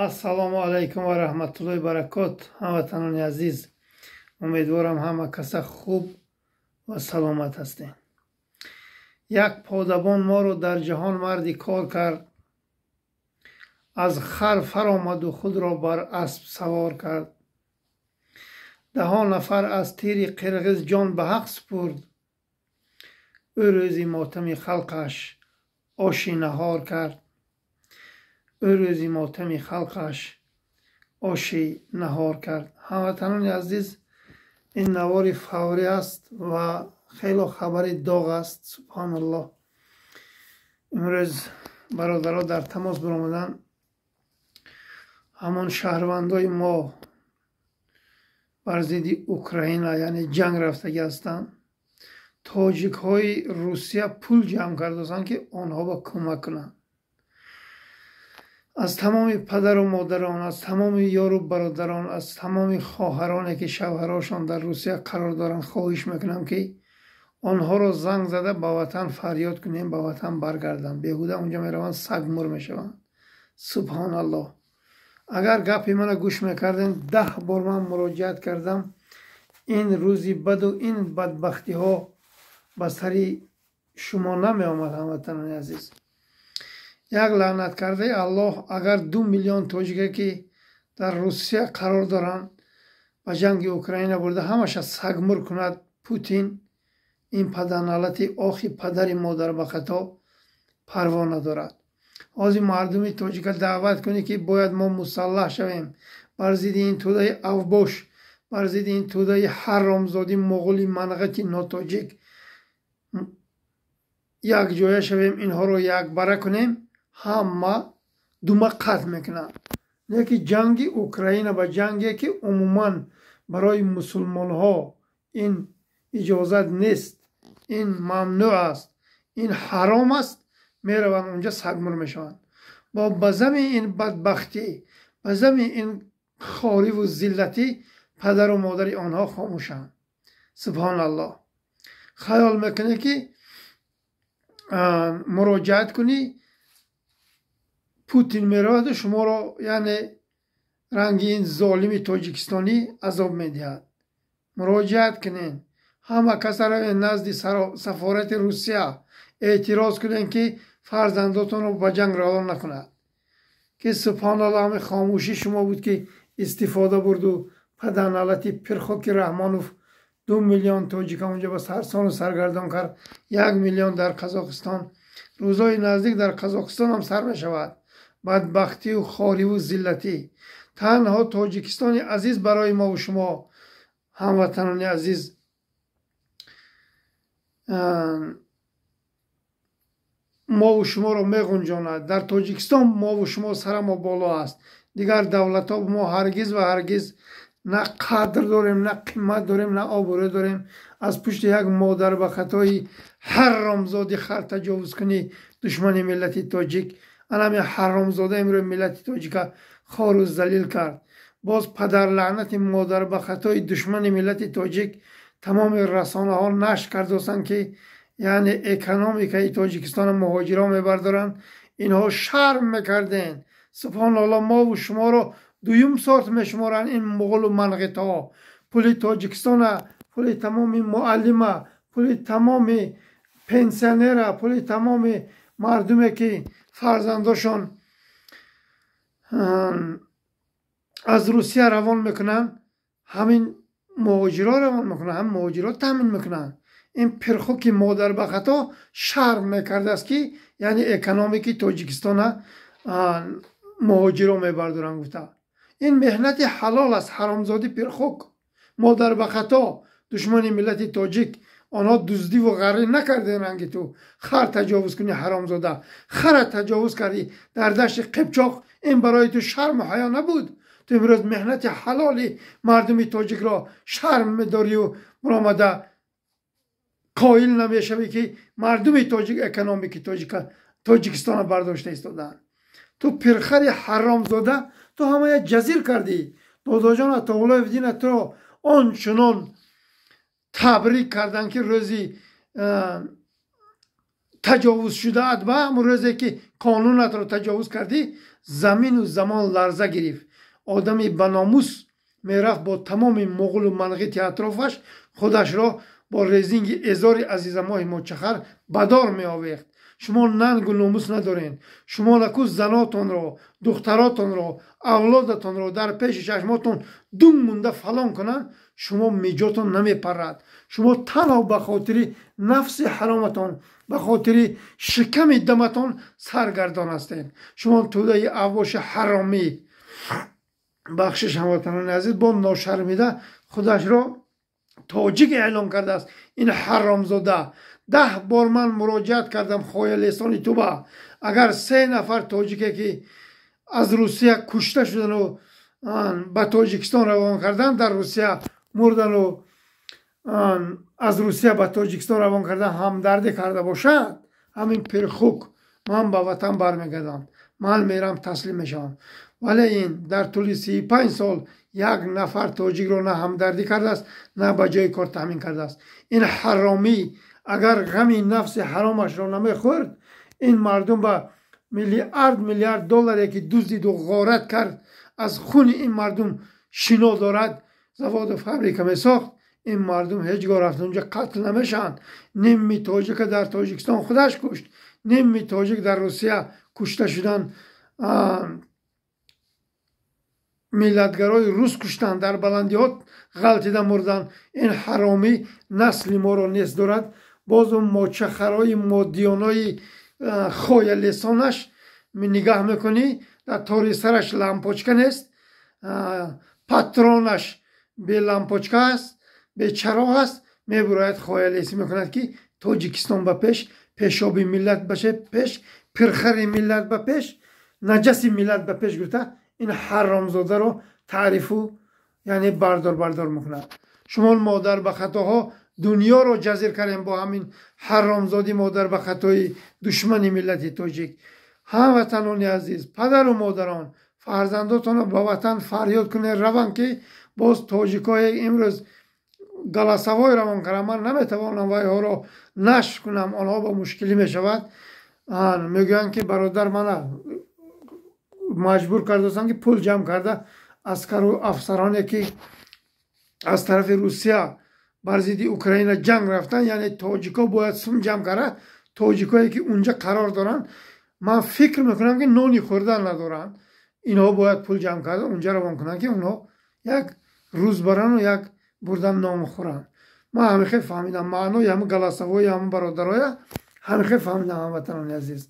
ассалому алайкум ва раҳматуллоҳи баракот. ҳамватанони азиз, умедворам ҳама каса хуб ва саломат ҳастем. як подабон моро дар ҷаҳон марди кор кард. аз хар фаромаду худро бар асп савор кард. 10 нафар аз тири қирғиз ҷон ба ҳақ супурд. ӯ рӯзи мотами халқаш оши наҳор кард. ӯ рӯзи мотами халқаш оши наҳор кард. ҳамватанони азиз, ин навори фаврӣ аст ва хело хабари доғ аст. субҳаналлоҳ. имрӯз бародаро дар тамос биромаданд. ҳамон шаҳрвандои мо бар зидди Украина, яъне ҷанг рафтагӣ ҳастанд. тоҷикҳои Русия пул ҷамъ кардастанд ки онҳо ба кӯмак кунанд. аз тамоми падару модарон, аз тамоми ёру бародарон, аз тамоми хоҳароне ки шавҳарошон дар Русия қарор доранд, хоҳиш мекунам ки онҳоро занг зада ба ватан фарёд кунем, ба ватан баргарданд. беҳуда онҷо мераванд, сагмур мешаванд. субҳаналлоҳ. агар гапи мана гӯш мекардем, 10 бор ман муроҷиат кардам. ин рӯзи баду ин бадбахтиҳо ба сари шумо намеомад. ҳамватанони азиз, як лаънат кардаи Аллоҳ агар 2 миллион тоҷике ки дар Русия қарор доранд ба ҷанги Украина бурда ҳамаша сагмур кунад Путин, ин паданалати охи падари модарбахато парво надорад. ҳозир мардуми тоҷика даъват кунӣ ки бояд мо мусаллаҳ шавем бар зидди ин тӯдаи авбош, бар зидди ин тӯдаи ҳаромзоди моғули манғати нотоҷик якҷоя шавем, инҳоро якбара кунем, ҳама дума қатъ мекунанд. не ки ҷанги Украина ба ҷанге ки умуман барои мусулмонҳо ин иҷозат нест, ин мамнӯъ аст, ин ҳаром аст, мераванд онҷа сагмур мешаванд. ба зами ин бадбахтӣ, ба зами ин хориву зиллатӣ падару модари онҳо хомӯшанд. субҳаналлоҳ. хаёл мекунӣ ки муроҷиат кунӣ, Путин мераваду шуморо, яъне ранги ин золими тоҷикистонӣ азоб медиҳад. муроҷиат кунен, ҳама каса равен назди сафорати Русия, эътироз кунен ки фарзандотонро ба ҷанг равона накунад. ки субҳаналлоҳ, ҳами хомӯшӣ шумо буд ки истифода бурду паданалати пирхоки Раҳмонов 2 миллион тоҷика онҷа ба сарсону саргардон кард. 1 миллион дар Қазоқистон. рӯзҳои наздик дар Қазоқистон ҳам сар мешавад. бадбахтию хориву зиллатӣ. танҳо Тоҷикистони азиз барои мову шумо ҳамватанони азиз мову шуморо меғунҷонад. дар Тоҷикистон мову шумо сара мо боло аст. дигар давлатҳо мо ҳаргиз ва ҳаргиз на қадр дорем, на қимат дорем, на обрӯ дорем. аз пушти як модарбахатои ҳаромзоди хартаҷовузкунӣ душмани миллати тоҷик, анами ҳаромзода имрӯ миллати тоҷика хору залил кард. боз падарлаънати модарбахатои душмани миллати тоҷик тамоми расонаҳо нашр кардостанд ки яъне экономикаи Тоҷикистона муҳоҷирон мебардоранд. инҳо шарм мекарден. субҳаналлоҳ, мову шуморо дуюм сорт мешуморанд ин муғулу манғитҳо. пули Тоҷикистона, пули тамоми муаллима, пули тамоми пенсионера, пули тамоми мардуме ки фарзандошон аз Русия равон мекунанд, ҳамин муҳоҷиро равон мекунанд, ҳамин муҳоҷиро таъмин мекунанд. ин пирхоки модарбахато шарм мекардааст ки яъне экономики Тоҷикистона муҳоҷиро мебардоранд гуфта. ин меҳнати ҳалол аст. ҳаромзоди пирхок модарбахато душмани миллати тоҷик, онҳо дуздиву ғаррӣ накардем ки ту хар таҷовуз кунӣ. ҳаромзода, хара таҷовуз кардӣ дар дашти қипчоқ. ин барои ту шарму ҳаё набуд? ту имрӯз меҳнати ҳалоли мардуми тоҷикро шарм медорию баромада қоил намешавӣ ки мардуми тоҷик экономики Тоҷикистона бардошта истодаанд. ту пирхари ҳаромзода, ту ҳамая ҷазир кардӣ. додоҷон Атоғуллоев дина туро ончунон табрик карданд ки рӯзи تجاوز شده ات با همون روزی که قانونت رو تجاوز کردی زمین و زمان لرزه گرفت. آدمی بناموس میرفت با تمام مغول و منقیت اطرافش خودش را با ریزینگ ازار عزیز ماه مچخر بدار می آویخت. شما ننگ و ناموس ندارین. شما نکو زناتون رو، دختراتون رو، اولادتون رو در پیش چشماتون دون مونده فلان کنن، شما میجاتون نمی پرد. شما تنها به خاطر نفس حرامتون، به خاطر شکم دمتون سرگردان هستین. شما توده اوباش حرامی. بخشش هموطنان عزیز با ناشرمیده خودش را تاجیک اعلام کرده است. این حرامزاده 10 بار من مراجعت کردم خواهی لسانی تو با اگر 3 نفر تاجیکه که از روسیه کشته شدن و به تاجیکستان روان کردن، در روسیه مردن و از روسیه به تاجیکستان روان کردن همدردی کرده باشد، همین پرخوک من به وطن برمیگردم، من میرم تسلیم میشم. ولی این در طول 35 سال 1 نفر تاجیک رو نه همدردی کرده است نه به جای کار تامین کرده است. این حرامی اگر غمی نفس حرامش را نمیخورد، این مردم به میلیارد دلاری که دزدید و غارت کرد از خون این مردم شنا دارد، زواد و فابریکه میساخت، این مردم هیچگاه رفت اونجا قتل نمیشن. نیمی تاجیک در تاجیکستان خودش کشت، نیمی تاجیک در روسیه کشته شدن، ملتگرای روس کشتن، در بلندیات غلطیده مردن. این حرامی نسل ما رو نیست دارد. باز اون ماچخرای مادیانای خواه لسانش نگاه میکنی در تاری سرش لامپوچکه نیست، پترانش به لامپوچکه است، به چراغ است، میبراید خواه لسی میکند که تاجیکستان به پیش، پیشابی ملت بشه پیش، پرخری ملت به پیش، نجسی ملت به پیش گرفته. این حرامزاده رو تعریفو یعنی بردار میکنه. شما مادر به خطاها دنیا رو جزیر کردیم با همین حرامزادی مادر به خطای دشمنی ملت تاجیک. هموطنان عزیز، پدر و مادران، فرزنداتون رو به وطن فریاد کنه روان که باز تاجیکای امروز گلاسوای روان کنم. من نمیتوانم وای ها رو نشر کنم، آنها با مشکلی میشود. میگوین که برادر من مجبور کردستن که پول جمع کرده اسکر و افسرانی که از طرف روسیه بر ضد اوکراین جنگ رفتن، یعنی تاجیکا باید سوم جمع کرده. تاجیکایی که اونجا قرار دارن من فکر میکنم که نانی خوردن ندارن، اینها باید پول جمع کرده اونجا روان کنن که اونها یک روز برن و یک بردن نام خورن. من همیشه فهمیدم معنی همه گلاسوای همه برادرای همیشه فهمیدم. هموطنان عزیز،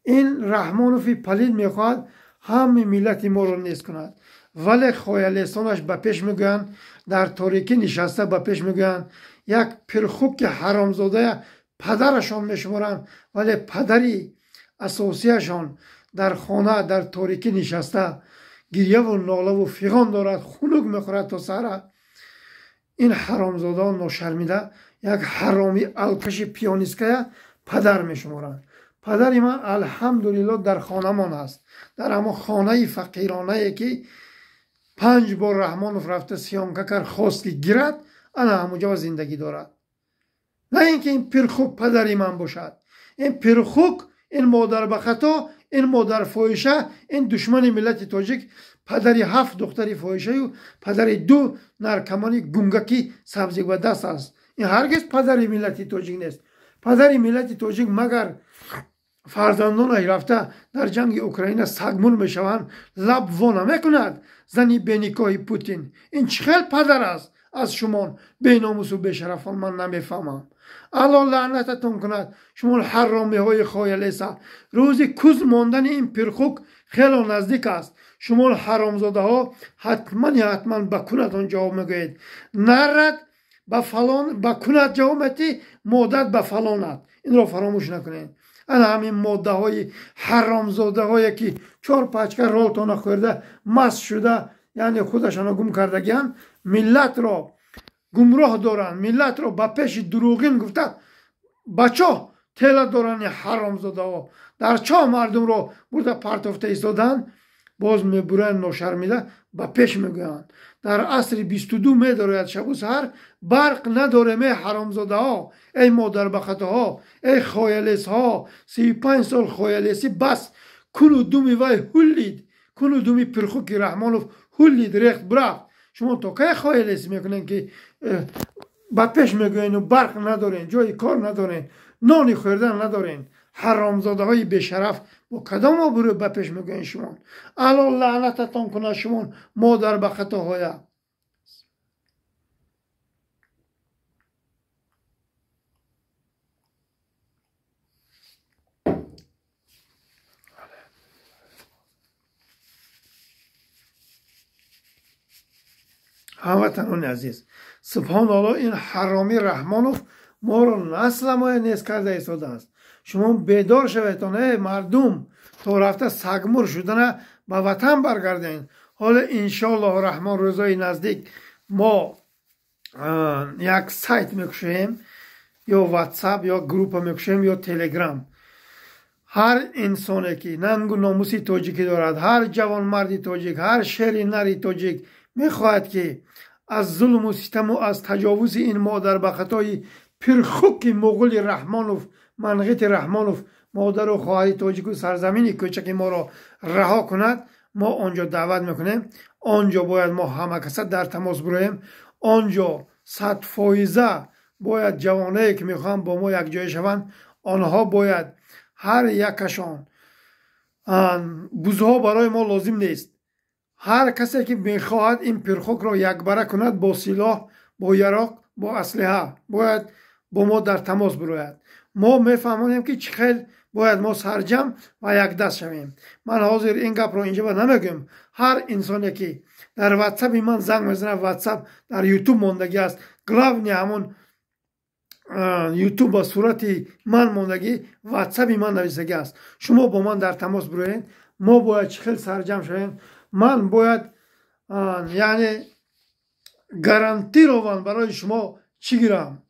این رحمانوفی پلید میخواد همه ملت ما رو نیست کند، ولی خواه لسانش به پیش میگوین، در تاریکی نشسته به پیش میگوین یک پرخوک حرامزاده پدرشان میشمارن، ولی پدری اساسیشان در خانه در تاریکی نشسته گریه و ناله و فیغان دارد، خنک میخورد تا سر. این حرامزاده ناشرمیده یک حرامی الکش پیانیسکه پدر میشمارن. پدری من الحمدلله در خانه من هست، در اما خانه فقیرانه که 5 بار رحمانوف رفته سیانکه کرد خواست که گیرد، انا همونجا زندگی دارد. نه اینکه این پرخوک پدری من باشد. این پرخوک، این مادر به خطا، این مادر فاحشه، این دشمن ملت تاجیک، پدری 7 دختری فاحشه و پدری 2 نرکمانی گونگکی سبزی و دست است. این هرگز پدری ملت تاجیک نیست. پدری ملت تاجیک مگر فرزندان رفته در جنگ اوکراین سگمون میشوند لب وا نمیکند زنی بنیکای پوتین. این چه خیل پدر است از شما بیناموس و بشرفان؟ من نمیفهمم. الله لعنتتون کند شما حرامی های خایلیسا. روزی کوز ماندن این پرخوک خیلی نزدیک است. شما حرامزاده ها حتما به کنتون جواب میگوید. نرد به فلان به کنت جواب میتی، مادت به فلانت. این را فراموش نکنید. انا همین ماده های حرامزاده هایی که 4 پچکه رالتان خورده مست شده، یعنی خودشان گم کردگیان، ملت را گمراه دارن، ملت را به پیش دروغین گفته بچه تیله دارن. حرامزاده ها در چاه مردم را برده پرتافته ایستادن. باز میبرند ناشرمیده به پیش میگویند در عصر 22 میدارد شب و سحر برق ندارم ای حرامزاده ها ای مادر بخته ها ای خایلیس ها 35 سال خایلیسی بس کنو دومی وای هولید کنو دومی پرخوکی رحمانوف هولید ریخت برفت شما تا که خایلیسی میکنین که با پیش میگوین و برق ندارین جای کار ندارین نانی خوردن ندارین حرامزاده های بشرف با کدام آبرو با پیش میگوین شما الله لعنتتان کنه شما مادر به خطاهای هموطنان عزیز سبحان الله این حرامی رحمانوف ما رو نسل ما نیست کرده ایستاده است شما بیدار شوید تا نه مردم تا رفته سگمور شدن به وطن برگردین حالا انشاءالله رحمان روزای نزدیک ما یک سایت میکشیم یا واتساپ یا گروپ میکشیم یا تلگرام هر انسانی که ننگ و ناموسی تاجیکی دارد هر جوان مردی تاجیک هر شهری نری تاجیک میخواهد که از ظلم و ستم و از تجاوز این مادر به خطای پرخوک مغول رحمانوف منغیت رحمانوف مادر و خواهر تاجیک و سرزمین کوچک ما را رها کند ما آنجا دعوت میکنیم آنجا باید ما همه کسا در تماس برویم آنجا 100% باید جوانایی که میخوان با ما یک جای شوند آنها باید هر یکشان بوزها برای ما لازم نیست هر کسی که میخواهد این پرخوک را یکباره کند با سلاح با یراق با اسلحه باید با ما در تماس بروید ما میفهمونیم که چخیل باید ما سرجم و یک دست شویم من حاضر این گپ را اینجا نمیگم هر انسانی که در واتساپ من زنگ میزنه واتساپ در یوتیوب ماندگی است گلاونی همون یوتیوب با صورت من ماندگی واتساپ من نویسگی است شما با من در تماس بروید ما باید چخیل سرجم شویم من باید یعنی گارانتی رو برای شما چی گیرم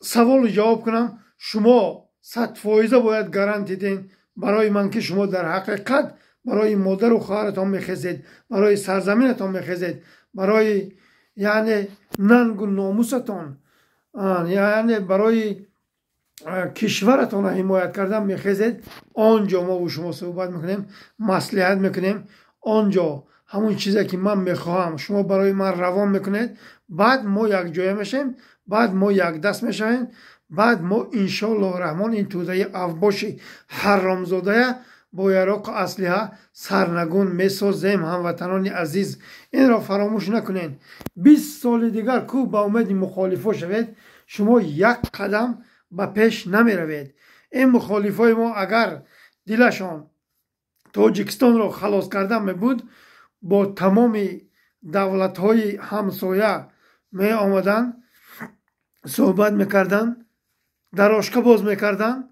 سوال جواب کنم شما 100% باید گارانتی دین برای من که شما در حقیقت برای مادر و خواهرتان میخیزید برای سرزمینتان میخیزید برای یعنی ننگ و ناموستان یعنی برای کشورتان حمایت کردن میخیزید آنجا ما و شما صحبت میکنیم مصلحت میکنیم آنجا همون چیزی که من میخواهم شما برای من روان میکنید بعد ما یک جای میشیم بعد ما یک دست میشیم بعد ما انشاءالله رحمان این توده افباش حرامزاده با یراق اسلحه سرنگون میسازیم هموطنان عزیز این را فراموش نکنین 20 سال دیگر کو با امید مخالفا شوید شما یک قدم به پیش نمی روید این مخالفای ما اگر دلشان تاجیکستان را خلاص کردن می بود با تمام دولت های همسایه می آمدن صحبت میکردن دراشقه باز میکردن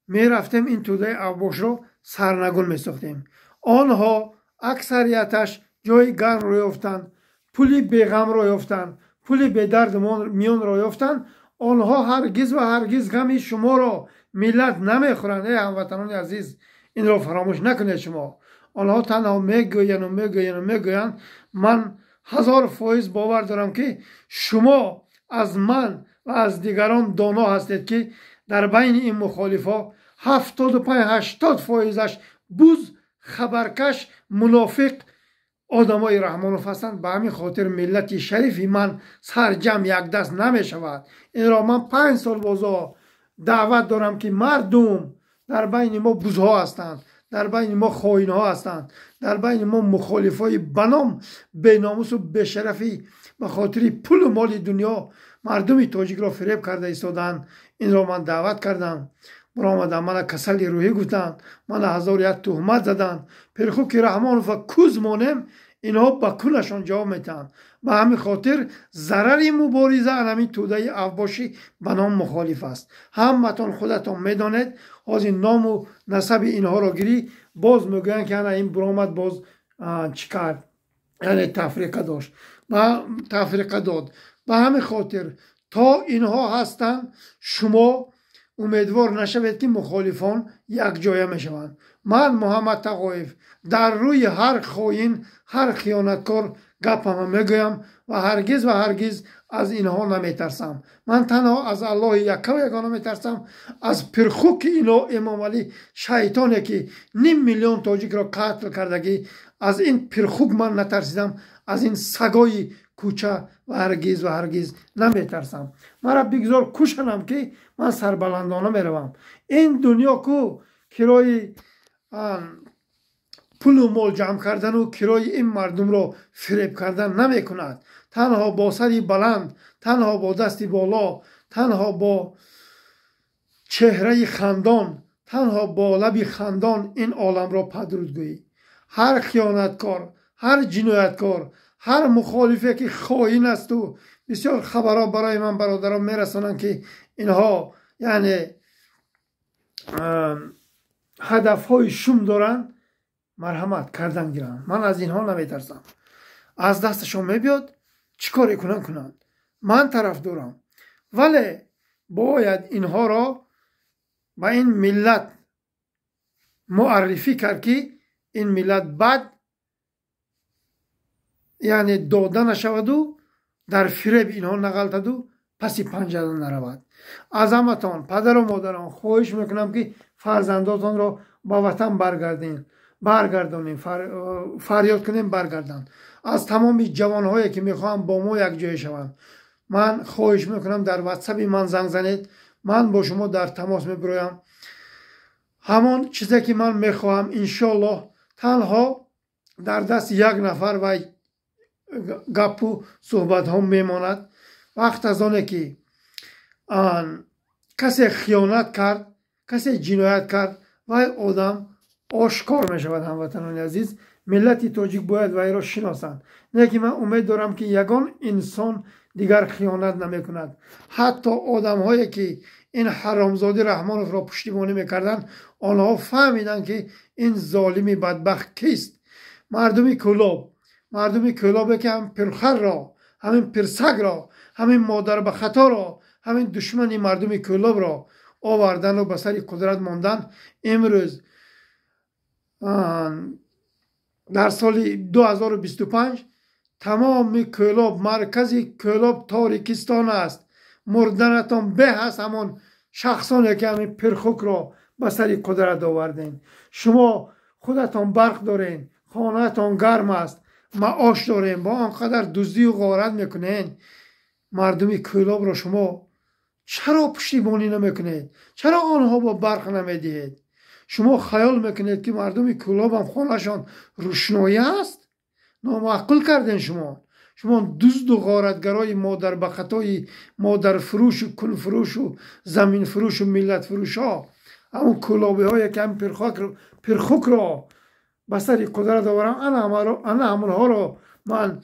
می رفتیم این توده افباش را سرنگون می ساختیم آنها اکثریتش جای گرم را یافتند پولی بیغم را یافتند پولی به درد میان را یافتند آنها هرگز و هرگز غم شما را ملت نمیخورند ای هموطنان عزیز این را فراموش نکنید شما آنها تنها میگویند و میگویند و میگویند من 1000% باور دارم که شما از من و از دیگران دانا هستید که در بین این مخالفا 75-80%ش بوز خبرکش منافق آدمای رحمانوف هستند به همین خاطر ملت شریفی من سرجم یک دست نمی شود این را من 5 سال بازا دعوت دارم که مردم در بین ما بوزها هستند در بین ما خائن ها هستند در بین ما مخالفای بنام بیناموس و بشرفی به خاطر پول و مال دنیا مردم تاجیک را فریب کرده ایستادند این را من دعوت کردم برآمدن من کسل روحی گفتند من 1001 تهمت زدند پرخوک رحمانوف و کوز مانم اینها با کلشان جواب میتن به همین خاطر ضرر مبارزه همین توده افباشی به نام مخالف است همتون خودتون میدانید از این نام و نسب اینها را گیری باز میگویند که این برآمد باز چیکار یعنی تفریقه داشت و تفریقه داد به همین خاطر تا اینها هستند شما امیدوار نشوید که مخالفان یک جایه میشوند من محمد تقویف در روی هر خائن هر خیانتکار گپم میگویم و هرگز از اینها نمیترسم. من تنها از الله یک و یگانه میترسم، از پرخوک اینا امام علی شیطانی که 500,000 تاجیک را قتل کردگی، از این پرخوک من نترسیدم، از این سگای کوچه و هرگز نمیترسم. مرا بگذار کشنم که من سربلندانه میروم. این دنیا کو کرای پول و مال جمع کردن و کرای این مردم را فریب کردن نمی کند. تنها با سری بلند، تنها با دستی بالا، تنها با چهره خندان، تنها با لب خندان این عالم را پدرود گویی. هر خیانتکار، هر جنایتکار، هر مخالفی که خائن است و بسیار خبرها برای من برادران میرسانند که اینها یعنی هدفهای شوم دارن، مرحمت کردن گیرن. من از اینها نمیترسم. از دستشون میبیاد چیکار کنن. من طرف دارم، ولی باید اینها را با این ملت معرفی کرد که این ملت بد یعنی داده نشود و در فریب اینها نغلطد و پسی پنجره نرود. از همتان پدر و مادران خواهش میکنم که فرزنداتان را با وطن برگردانیم، فریاد کنیم برگردن. از تمام جوانهایی که میخوام با ما یک جای شوند، من خواهش میکنم در واتساپ من زنگ زنید، من با شما در تماس میبرایم. همان چیزی که من میخواهم انشالله تنها در دست یک نفر و گپ و صحبت هم میماند. وقت از آنه که کسی خیانت کرد، کسی جنایت کرد و آدم آشکار می شود. هموطنان عزیز، ملت تاجیک باید وی را شناسند. نه که من امید دارم که یگان انسان دیگر خیانت نمی کند. حتی آدم هایی که این حرامزاده رحمانوف را پشتیبانی میکردن، آنها فهمیدن که این ظالمی بدبخت کیست. مردمی کلابی که هم پرخر را، همین پرسگ را، همین مادر به خطا را، همین دشمنی مردمی کلاب را آوردن و به سر قدرت ماندن. امروز در سال 2025 تمام کلاب، مرکزی کلاب تاریکستان است. مردنتان به هست همون شخصانی که همین پرخوک را به سر قدرت آوردین. شما خودتان برق دارین، خانهتان گرم است، معاش دارین، با آنقدر دزدی و غارت میکنین. مردمی کلاب را شما چرا پشتیبانی نمیکنید؟ چرا آنها با برق نمیدهید؟ شما خیال میکنید که مردمی کلاب هم خانهشان روشنایی است؟ نامعقل کردین شما دزد و غارتگرای مادر به خطای مادر فروش و کل فروش و زمین فروش و ملت فروش ها، همون کلابی های که هم پرخوک را به سر قدرت آورم، انا همونها را من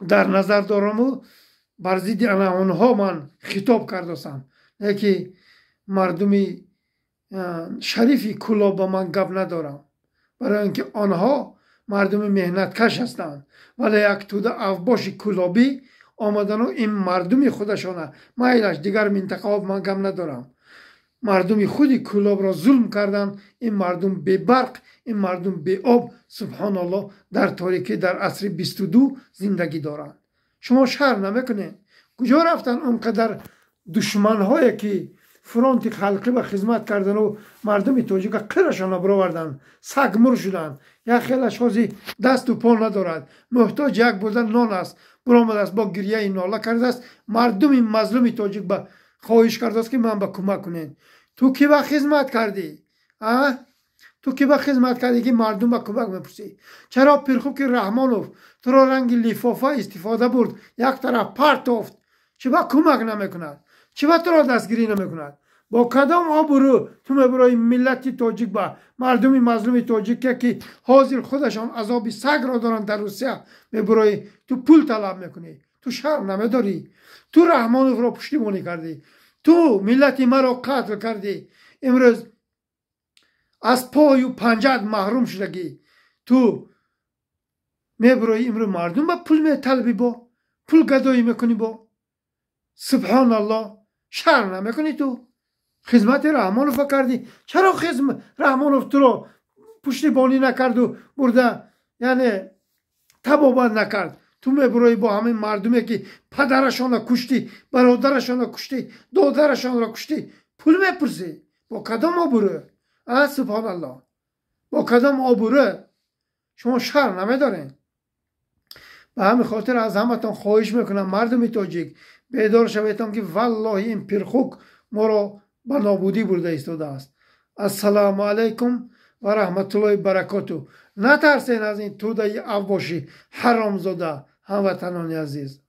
در نظر دارم و بر ضد اونها من خطاب کردم. نه که مردمی شریفی کلاب با من گپ ندارم، برای اینکه آنها مردم مهنت کش هستند. ولی یک توده افباش کلابی آمدن و این مردمی خودشانه مایلش دیگر منطقه من گپ ندارم. مردمی خودی کلاب را ظلم کردن. این مردم به برق، این مردم به آب، سبحان الله در تاریکی در عصر 22 زندگی دارند. شما شر نمیکنین. کجا رفتن اونقدر دشمن هایی که فرانت خلقی و خدمت کردن و مردم تاجیک قرشان برآوردن، سگ مر شدن. یک خیلی اشخاصی دست و پا ندارد، محتاج یک بردن نان است، برآمده است با گریه ناله کرده است. مردم مظلوم تاجیک با خواهش کرده است که من با کمک کنین. تو کی با خدمت کردی؟ تو کی با خدمت کردی که مردم با کمک میپرسی؟ چرا پرخوک رحمانوف تو را رنگ لیفافه استفاده برد، یک طرف پرتافت، چه با کمک نمیکند؟ چه با تو را دستگیری نمیکند؟ با کدام آبرو تو میبرای ملت تاجیک با مردم مظلوم تاجیک که حاضر خودشان عذاب سگ را دارن در روسیه میبرای تو پول طلب میکنی؟ تو شرم نمیداری؟ تو رحمانوف را پشتیبانی کردی، تو ملت ما را قتل کردی، امروز از پای و پنجت محروم شدگی. تو میبرای امروز مردم با پول میطلبی، با پول گدایی میکنی. با سبحان الله شرم نمیکنی؟ تو خدمت رحمانوف کردی. چرا رحمانوف تو را پشتیبانی نکرد و برده یعنی تبابت نکرد. تو میبروی با همین مردمی که پدرشان را کشتی، برادرشان را کشتی، دادرشان را کشتی، پول میپرسی با کدام آبروه؟ سبحان الله، با کدام آبروه؟ شما شرم نمیدارین؟ به همین خاطر از همتان خواهش میکنم مردم تاجیک بیدار شویتان که والله این پرخوک ما را به نابودی برده ایستاده است. السلام علیکم و رحمت الله برکاته. نترسین از این توده ابواشی حرامزاده هموطنان عزیز.